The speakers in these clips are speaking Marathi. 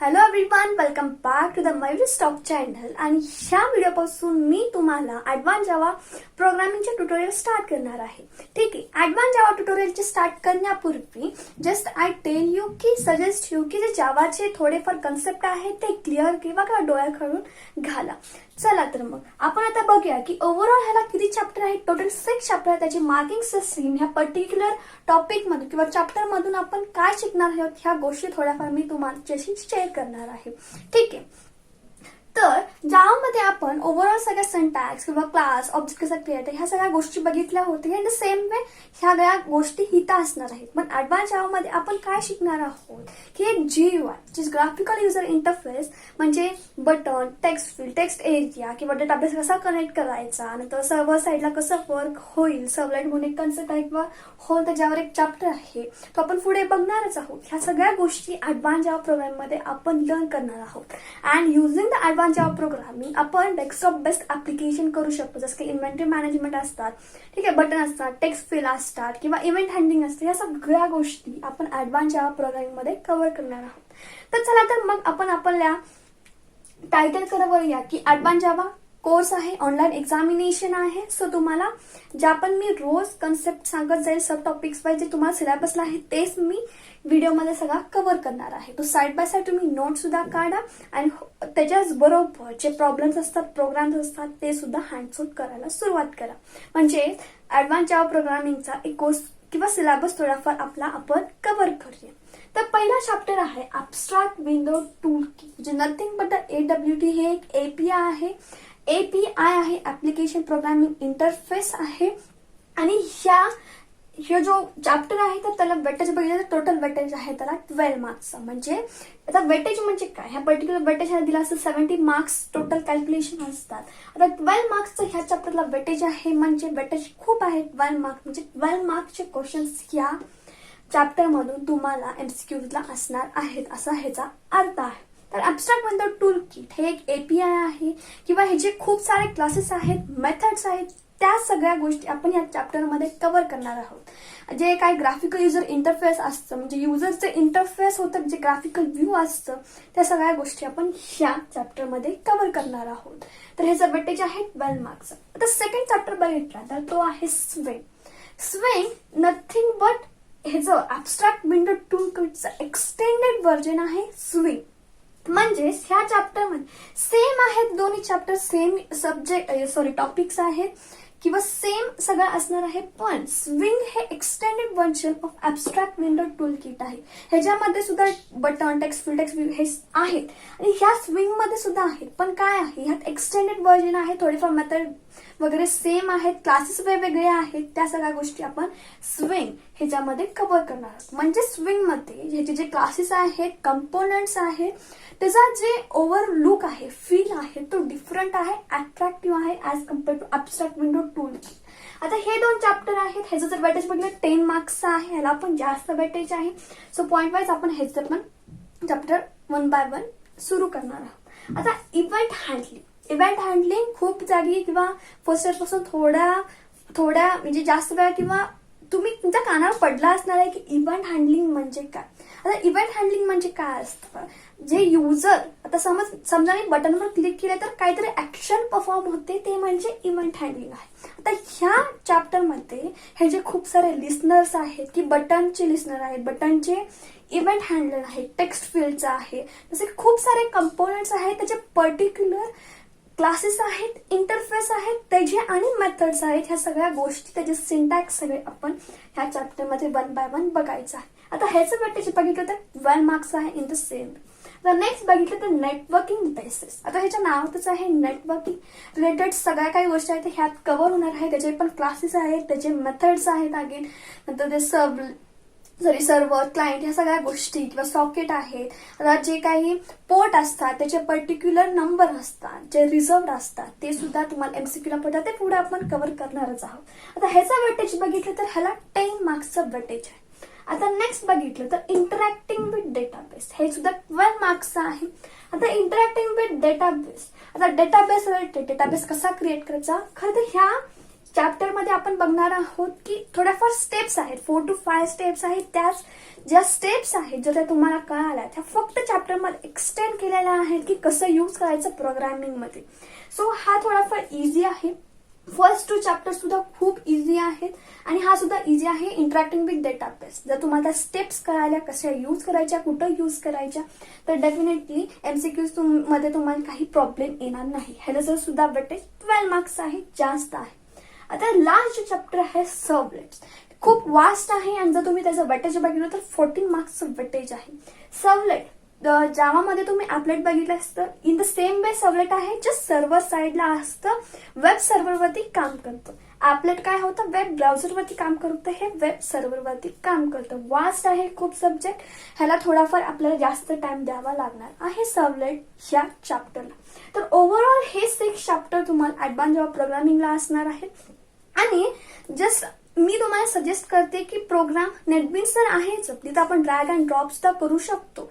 Hello everyone, welcome back to the Mayuri stock channel. आणि ह्या व्हिडिओपासून मी तुम्हाला ॲडव्हान्स जावा प्रोग्रामिंगचे ट्युटोरियल स्टार्ट करणार आहे. ठीक आहे, ॲडव्हान्स जावा ट्युटोरियलचे स्टार्ट करण्यापूर्वी जस्ट आय टेल यू की सजेस्ट यू की जे जावाचे थोडेफार कन्सेप्ट आहेत ते क्लिअर किंवा डोळ्याखालून घाला. चला तर मग आपण आता बघूया की ओव्हरऑल ह्याला किती चॅप्टर आहेत. टोटल 6 चॅप्टर आहेत. त्याची मार्किंग सिस्टीम ह्या पर्टिक्युलर टॉपिक मधून किंवा चॅप्टर मधून आपण काय शिकणार आहोत ह्या गोष्टी थोड्याफार मी तुमच्याशी शेअर करणार आहे. ठीक आहे, तर जावामध्ये आपण ओव्हरऑल सगळ्या सिंटॅक्स किंवा क्लास ऑब्जेक्ट कसा क्रिएट ह्या सगळ्या गोष्टी बघितल्या होत्या. इन द सेम वे ह्या सगळ्या गोष्टी इथं असणार आहेत. पण ॲडव्हान्स जावामध्ये आपण काय शिकणार आहोत की एक GUI जी ग्राफिकल युजर इंटरफेस म्हणजे button, text field, text area किंवा डेटाबेस कसा कनेक्ट करायचा, नंतर सर्व्हर साईडला कसं वर्क होईल, सर्व्हलेट म्हणून एक कन्सेप्ट आहे किंवा होल त्याच्यावर एक चॅप्टर आहे तो आपण पुढे बघणारच आहोत. ह्या सगळ्या गोष्टी ॲडव्हान्स जावा प्रोग्राममध्ये आपण लर्न करणार आहोत. And using the advance Java programming आपण डेस्कटॉप बेस्ड ऍप्लिकेशन करू शकतो. जसं की इन्व्हेंटरी मॅनेजमेंट असतात, ठीक आहे, बटन असतात, टेक्स्ट फील्ड असतात किंवा इव्हेंट हँडलिंग असते. या सगळ्या गोष्टी आपण ॲडव्हान्स जावा प्रोग्रामिंग मध्ये कव्हर करणार आहोत. तर चला तर मग आपण आपल्या टायटल कडे या की ॲडव्हान्स जावा कोर्स आहे, ऑनलाईन एक्झामिनेशन आहे. सो तुम्हाला ज्या पण मी रोज कन्सेप्ट सांगत जाईल सब टॉपिक्स वाईज जे तुम्हाला सिलेबसला आहे तेच मी व्हिडिओमध्ये सगळा कव्हर करणार आहे. तो साईड बाय साईड तुम्ही नोट सुद्धा काढा आणि त्याच्याच बरोबर जे प्रॉब्लेम्स असतात, प्रोग्राम्स असतात ते सुद्धा हँड्स ऑन करायला सुरुवात करा. म्हणजे ॲडव्हान्स जावा प्रोग्रामिंगचा एक कोर्स किंवा सिलेबस थोडाफार आपला आपण कव्हर करूया. तर पहिला चॅप्टर आहे ॲब्स्ट्रॅक्ट विंडो टूल किट, जे नथिंग बट AWT हे एक API आहे, ऍप्लिकेशन प्रोग्रामिंग इंटरफेस आहे. आणि हे जो चॅप्टर आहे तर त्याला वेटेज बघितलं तर टोटल वेटेज आहे त्याला 12 मार्क्सचा. म्हणजे आता वेटेज म्हणजे काय, ह्या पर्टिक्युलर वेटेज दिला असं 70 मार्क्स टोटल कॅल्क्युलेशन असतात. आता 12 मार्क्सचं ह्या चॅप्टरला वेटेज आहे, म्हणजे वेटेज खूप आहे. 12 मार्क्स म्हणजे 12 मार्क्सचे क्वेश्चन्स ह्या चॅप्टर मधून तुम्हाला MCQला असणार आहेत असा ह्याचा अर्थ आहे. तर ॲब्स्ट्रॅक्ट विंडो टूल किट हे एक API आहे किंवा हे जे खूप सारे क्लासेस आहेत, मेथड्स आहेत, त्या सगळ्या गोष्टी आपण या चॅप्टरमध्ये कव्हर करणार आहोत. जे काही ग्राफिकल युजर इंटरफेस असतं म्हणजे युजरचे इंटरफेस होतं, जे ग्राफिकल व्ह्यू असतं, त्या सगळ्या गोष्टी आपण ह्या चॅप्टरमध्ये कव्हर करणार आहोत. तर ह्याचं वेटेज आहे 12 मार्क्सचं. आता सेकंड चॅप्टर बघितला तर तो आहे स्विंग नथिंग बट हे जो ॲब्स्ट्रॅक्ट विंडो टूल किटचं एक्सटेंडेड व्हर्जन आहे स्विंग. म्हणजे ह्या चॅप्टर मध्ये सेम आहेत दोन्ही चॅप्टर, सेम टॉपिक्स आहेत किंवा सेम सगळं असणार आहे. पण स्विंग हे extended version of abstract window tool kit आहे. ह्याच्यामध्ये सुद्धा button, text field, text view हे आहेत आणि ह्या स्विंग मध्ये सुद्धा आहेत. पण काय आहे, ह्यात एक्सटेंडेड व्हर्जन आहे, थोडीफार मेथड वगैरे सेम आहेत, क्लासेस वेगवेगळे आहेत. त्या सगळ्या गोष्टी आपण स्विंग ह्याच्यामध्ये कव्हर करणार आहोत. म्हणजे स्विंग मध्ये ह्याचे जे क्लासेस आहेत, कंपोनंट्स आहेत, त्याचा जे ओव्हरलुक आहे, फील आहे, तो डिफरंट आहे, अट्रॅक्टिव्ह आहे as compare to abstract window tool kit. आता हे दोन चॅप्टर आहेत. ह्याचं जर वेटेज बघितलं 10 मार्क्सचं आहे, ह्याला पण जास्त वेटेज आहे. सो पॉइंट वाईज आपण ह्याचं पण चॅप्टर 1 by 1 सुरू करणार आहोत. आता इव्हेंट हँडलिंग खूप जागी किंवा फर्स्ट इयर पासून थोड्या म्हणजे जास्त वेळा किंवा तुम्ही तुमच्या कानावर पडला असणार आहे की इव्हेंट हँडलिंग म्हणजे काय. आता इव्हेंट हँडलिंग म्हणजे काय असतं, जे युजर आता समजा मी बटनवर क्लिक केलं तर काहीतरी ऍक्शन परफॉर्म होते, ते म्हणजे इव्हेंट हँडलिंग आहे. आता ह्या चॅप्टर मध्ये हे जे खूप सारे लिस्नर्स आहेत की बटनचे लिस्नर आहेत, बटनचे इव्हेंट हँडलर आहे, टेक्स्ट फील्डचा आहे, जसे खूप सारे कंपोनंट्स आहेत, त्याचे पर्टिक्युलर क्लासेस आहेत, इंटरफेस आहेत, त्याचे आणि मेथड्स आहेत. ह्या सगळ्या गोष्टी, त्याचे सिंटॅक्स सगळे आपण ह्या चॅप्टरमध्ये 1 by 1 बघायचं आहे. आता ह्याचं वेटेज बघितलं तर 12 मार्क्स आहे इन द सेम. तर नेक्स्ट बघितलं तर नेटवर्किंग बेसिस. आता ह्याच्या नावातच आहे नेटवर्किंग रिलेटेड सगळ्या काही गोष्टी आहेत ह्यात कव्हर होणार आहे. त्याचे पण क्लासेस आहेत, त्याचे मेथड्स आहेत, अगेन नंतर ते सर्व्हर, क्लायंट ह्या सगळ्या गोष्टी किंवा सॉकेट आहेत. आता जे काही पोर्ट असतात त्याचे पर्टिक्युलर नंबर असतात, जे रिझर्व्ड असतात, ते सुद्धा तुम्हाला MCQला पडतात, ते पुढे आपण कव्हर करणारच आहोत. आता ह्याचा वेटेज बघितलं तर ह्याला 10 मार्क्सचं वेटेज आहे. आता नेक्स्ट बघितलं तर इंटरॅक्टिंग विथ डेटाबेस, हे सुद्धा 12 मार्क्सचं आहे. आता इंटरॅक्टिंग विथ डेटाबेस, आता डेटाबेस कसा क्रिएट करायचा, खरं तर चॅप्टरमध्ये आपण बघणार आहोत की थोड्याफार स्टेप्स आहेत, 4 to 5 स्टेप्स आहेत. त्याच ज्या स्टेप्स आहेत ज्या तुम्हाला कळाल्या त्या फक्त चॅप्टरमध्ये एक्सटेंड केलेल्या आहेत की कसं यूज करायचं प्रोग्रामिंगमध्ये. सो हा थोडाफार इझी आहे. फर्स्ट 2 चॅप्टर सुद्धा खूप इझी आहेत आणि हा सुद्धा इझी आहे. इंटरॅक्टिंग विथ डेटाबेस, जर तुम्हाला स्टेप्स कळाल्या कशा यूज करायच्या, कुठं यूज करायच्या, तर डेफिनेटली एमसीक्यूज मध्ये तुम्हाला काही प्रॉब्लेम येणार नाही. ह्याला सुद्धा वेटेज 12 मार्क्स आहे, जास्त आहे. आता लास्ट चॅप्टर आहे सर्वलेट्स. खूप वास्ट आहे आणि जर तुम्ही त्याचं वेटेज बघितलं तर 14 मार्क्सचं वेटेज आहे. सर्वलेट जावामध्ये तुम्ही ॲपलेट बघितलं असतं, in the same way servlet आहे, जस्ट सर्व्हर साईडला असतं, वेब सर्व्हरवरती काम करतं. ॲपलेट काय होतं, वेब ब्राउझरवरती काम करतं, हे वेब सर्व्हरवरती काम करतं. वास्ट आहे खूप सब्जेक्ट, ह्याला थोडाफार आपल्याला जास्त टाइम द्यावा लागणार आहे सर्वलेट ह्या चॅप्टरला. तर ओव्हरऑल हे 6 चॅप्टर तुम्हाला ऍडव्हान्स जावा प्रोग्रामिंगला असणार आहेत. आणि जस्ट मी तुम्हाला सजेस्ट करते की प्रोग्राम नेटबीन्स तर आहेच, तिथं आपण ड्रॅग अँड ड्रॉप सुद्धा करू शकतो,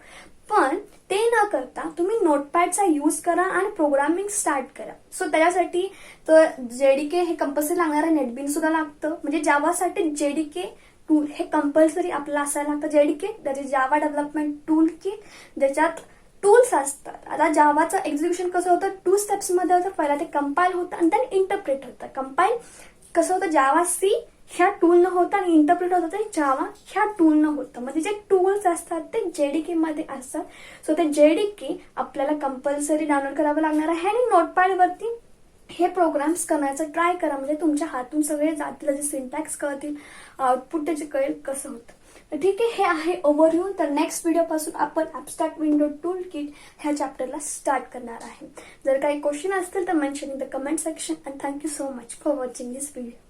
पण ते न करता तुम्ही नोटपॅडचा यूज करा आणि प्रोग्रामिंग स्टार्ट करा. सो त्याच्यासाठी तर जेडीके हे कंपल्सरी लागणार आहे, नेटबीन सुद्धा लागतं. म्हणजे जावासाठी जेडीके टूल हे कंपल्सरी आपल्याला असायला लागतं. जेडीके त्याचे जावा डेव्हलपमेंट टूल किट, ज्याच्यात टूल्स असतात. आता जावाचं एक्झिक्युशन कसं होतं, 2 स्टेप्समध्ये होतं. पहिला ते कंपाईल होतं आणि देन इंटरप्रेट होतं. कंपाईल कसं होतं, जावा सी ह्या टूल न होतं आणि इंटरप्रेट होतं ते जावा ह्या टूल न होतं. म्हणजे जे टूल्स असतात ते जेडीके मध्ये असतात. सो ते जेडीके आपल्याला कंपल्सरी डाउनलोड करावं लागणार आहे आणि नोटपॅडवरती हे प्रोग्राम्स करण्याचा ट्राय करा. म्हणजे तुमच्या हातून सगळे जातील, जे सिंटॅक्स कळतील, आउटपुट त्याचे कळेल कसं होतं. तर ठीक आहे, हे आहे ओव्हरव्ह्यू. तर नेक्स्ट व्हिडिओपासून आपण ॲबस्ट्रॅक्ट विंडो टूल किट ह्या चॅप्टरला स्टार्ट करणार आहे. जर काही क्वेश्चन असतील तर mention in the comment section. And thank you so much for watching this video.